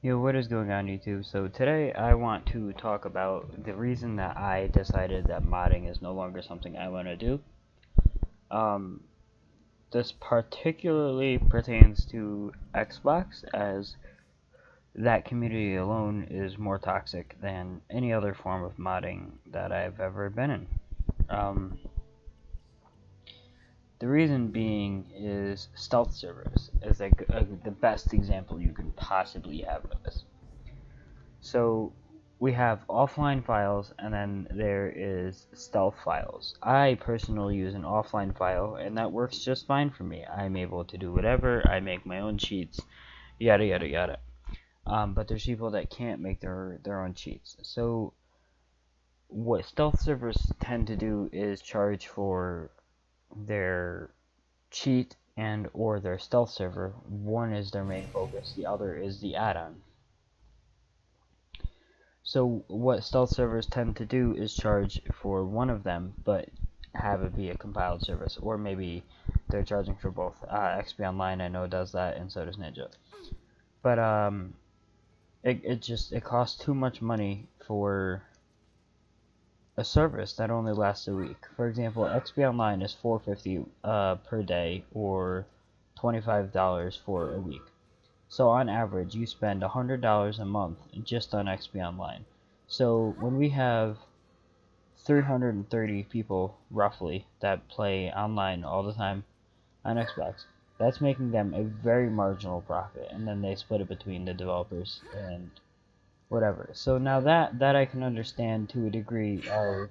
Yo, what is going on YouTube? So today I want to talk about the reason that I decided that modding is no longer something I want to do. Um, this particularly pertains to Xbox, as that community alone is more toxic than any other form of modding that I've ever been in. Um, the reason being is stealth servers is the best example you can possibly have of this. So we have offline files, and then there is stealth files. I personally use an offline file, and that works just fine for me. I'm able to do whatever. I make my own cheats, yada yada yada. But there's people that can't make their own cheats. So what stealth servers tend to do is charge for their cheat and or their stealth server. One is their main focus, the other is the add-on. So what stealth servers tend to do is charge for one of them, but have it be a compiled service, or maybe they're charging for both. XP Online I know does that, and so does Ninja. But it costs too much money for a service that only lasts a week. For example, XP Online is $4.50 per day, or $25 for a week. So on average, you spend $100 a month just on XP Online. So when we have 330 people, roughly, that play online all the time on Xbox, that's making them a very marginal profit, and then they split it between the developers and whatever. So now that I can understand to a degree of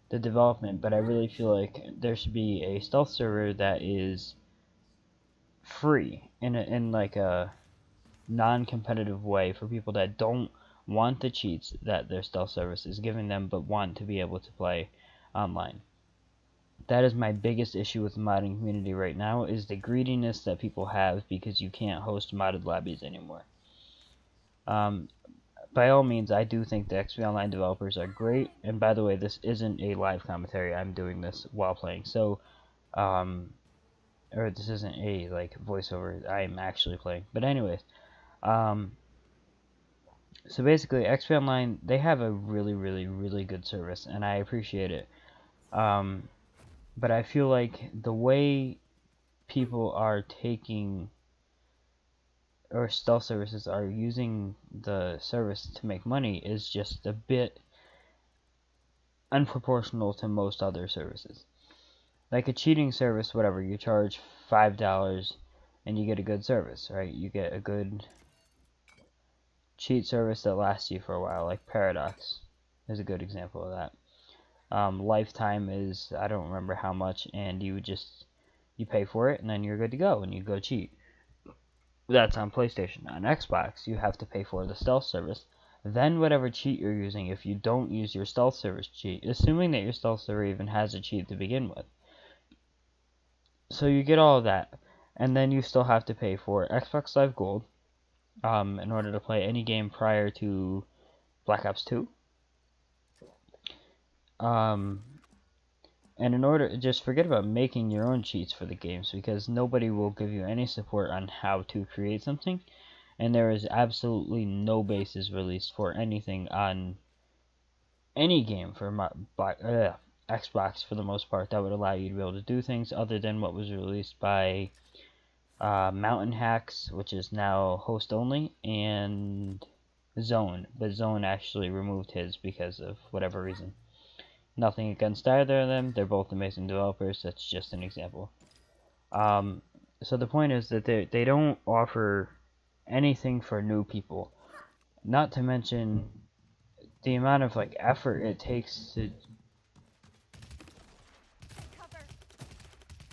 the development, but I really feel like there should be a stealth server that is free in like a non-competitive way for people that don't want the cheats that their stealth service is giving them, but want to be able to play online. That is my biggest issue with the modding community right now, is the greediness that people have because you can't host modded lobbies anymore. By all means, I do think the XP Online developers are great, and by the way, this isn't a live commentary. I'm doing this while playing, so or this isn't a like voiceover. I'm actually playing. But anyways, so basically, XP Online, they have a really good service, and I appreciate it. But I feel like the way people are taking, or stealth services are using the service to make money, is just a bit unproportional to most other services. Like a cheating service, whatever, you charge $5 and you get a good service, right? You get a good cheat service that lasts you for a while, like Paradox is a good example of that. Lifetime is, I don't remember how much, and you pay for it and then you're good to go and you go cheat. That's on PlayStation. On Xbox, you have to pay for the stealth service, then whatever cheat you're using. If you don't use your stealth service cheat, assuming that your stealth server even has a cheat to begin with, so you get all of that, and then you still have to pay for Xbox Live Gold in order to play any game prior to Black Ops 2. And in order, just forget about making your own cheats for the games, because nobody will give you any support on how to create something, and there is absolutely no basis released for anything on any game for Xbox for the most part that would allow you to be able to do things other than what was released by Mountain Hacks, which is now host only, and Zone, but Zone actually removed his because of whatever reason. Nothing against either of them, they're both amazing developers, that's just an example. So the point is that they don't offer anything for new people, not to mention the amount of like effort it takes to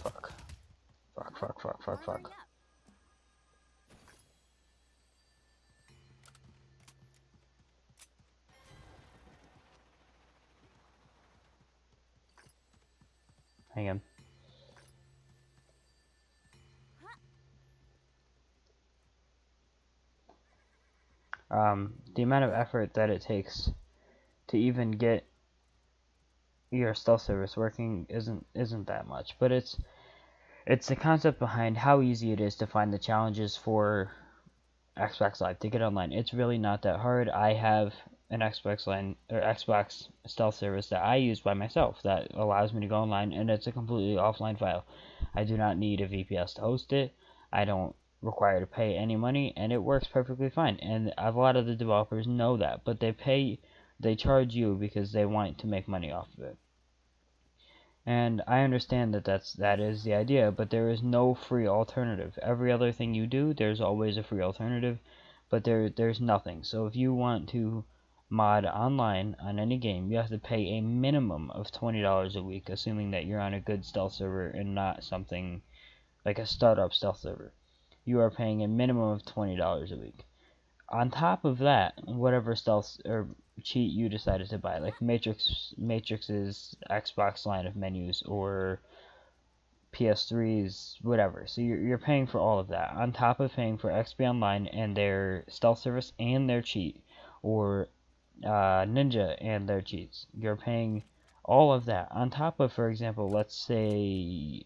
fuck. Hang on. The amount of effort that it takes to even get your stealth service working isn't that much, but it's the concept behind how easy it is to find the challenges for Xbox Live to get online. It's really not that hard. I have an Xbox Line or Xbox Stealth service that I use by myself that allows me to go online, and it's a completely offline file. I do not need a VPS to host it. I don't require to pay any money, and it works perfectly fine. And a lot of the developers know that, but they charge you because they want to make money off of it. And I understand that that is the idea, but there is no free alternative. Every other thing you do, there's always a free alternative, but there's nothing. So if you want to mod online on any game, you have to pay a minimum of $20 a week, assuming that you're on a good stealth server and not something like a startup stealth server. You are paying a minimum of $20 a week. On top of that, whatever stealth or cheat you decided to buy, like Matrix's Xbox line of menus or PS3's whatever. So you're paying for all of that on top of paying for XP Online and their stealth service and their cheat, or Ninja and their cheats. You're paying all of that on top of, for example, let's say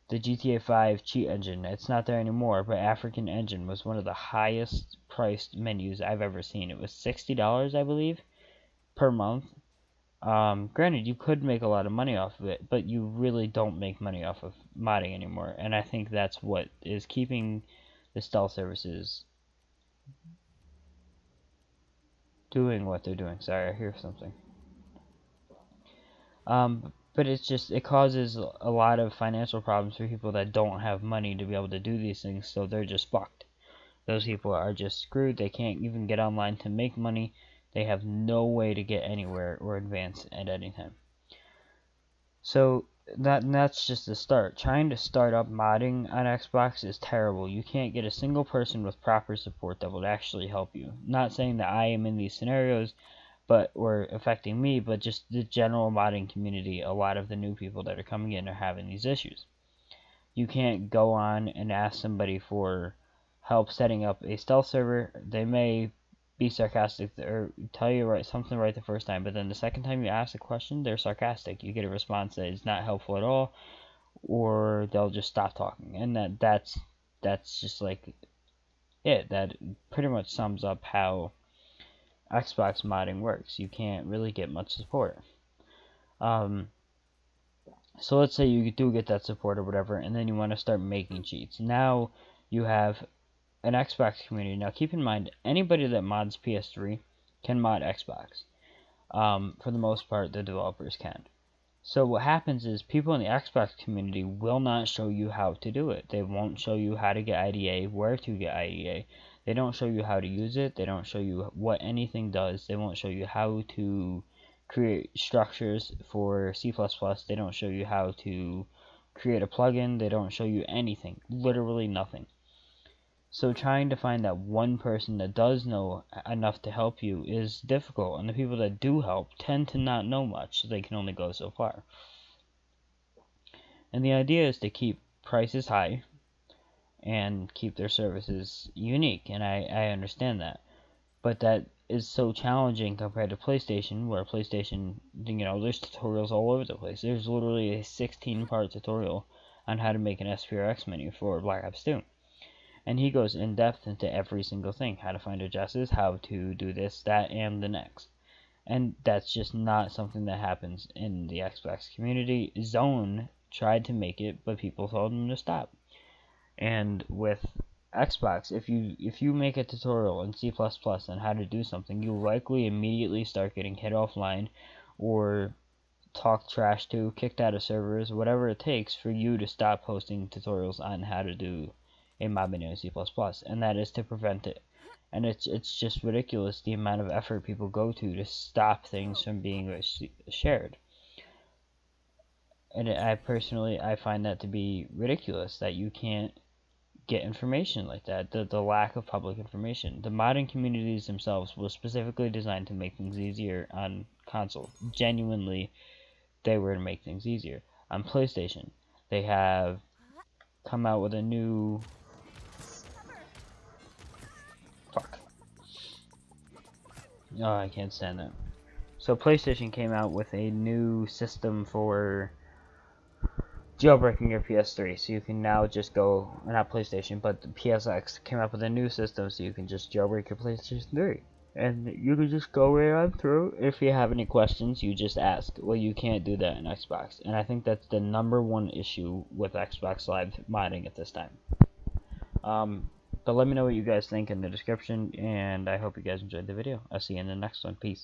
the GTA 5 cheat engine. It's not there anymore, but African Engine was one of the highest priced menus I've ever seen. It was $60, I believe, per month. Granted, you could make a lot of money off of it, but you really don't make money off of modding anymore, and I think that's what is keeping the stealth services doing what they're doing. Sorry, I hear something. But it causes a lot of financial problems for people that don't have money to be able to do these things, so they're just fucked. Those people are just screwed. They can't even get online to make money. They have no way to get anywhere or advance at any time. So that's just the start. Trying to start up modding on Xbox is terrible. You can't get a single person with proper support that would actually help you. Not saying that I am in these scenarios, or affecting me, but just the general modding community. A lot of the new people that are coming in are having these issues. You can't go on and ask somebody for help setting up a stealth server. They may be sarcastic or tell you something right the first time, but then the second time you ask a question, they're sarcastic. You get a response that is not helpful at all, or they'll just stop talking. And that's just like it. That pretty much sums up how Xbox modding works. You can't really get much support. So let's say you do get that support or whatever, and then you want to start making cheats. Now you have an Xbox community. Now keep in mind, anybody that mods PS3 can mod Xbox. For the most part, the developers can. So what happens is people in the Xbox community will not show you how to do it. They won't show you how to get IDA, where to get IDA. They don't show you how to use it. They don't show you what anything does. They won't show you how to create structures for C++. They don't show you how to create a plugin. They don't show you anything. Literally nothing. So trying to find that one person that does know enough to help you is difficult, and the people that do help tend to not know much, so they can only go so far. And the idea is to keep prices high and keep their services unique, and I understand that. But that is so challenging compared to PlayStation, where PlayStation, there's tutorials all over the place. There's literally a 16-part tutorial on how to make an SPRX menu for Black Ops 2. And he goes in depth into every single thing, how to find addresses, how to do this, that, and the next. And that's just not something that happens in the Xbox community. Zone tried to make it, but people told him to stop. And with Xbox, if you make a tutorial in C++ on how to do something, you'll likely immediately start getting hit offline or talked trash to, kicked out of servers, whatever it takes for you to stop posting tutorials on how to do a mod menu in C++, and that is to prevent it. And it's just ridiculous the amount of effort people go to stop things from being shared. And I find that to be ridiculous, that you can't get information like that, the lack of public information. The modding communities themselves were specifically designed to make things easier on console. Genuinely, they were to make things easier. On PlayStation, they have come out with a new... Fuck. Oh, I can't stand that. So PlayStation came out with a new system for jailbreaking your PS3, so you can now just go, not PlayStation, but the PSX came up with a new system, so you can just jailbreak your PlayStation 3. And you can just go right on through. If you have any questions, you just ask. Well, you can't do that in Xbox, and I think that's the #1 issue with Xbox Live modding at this time. But let me know what you guys think in the description, and I hope you guys enjoyed the video. I'll see you in the next one. Peace.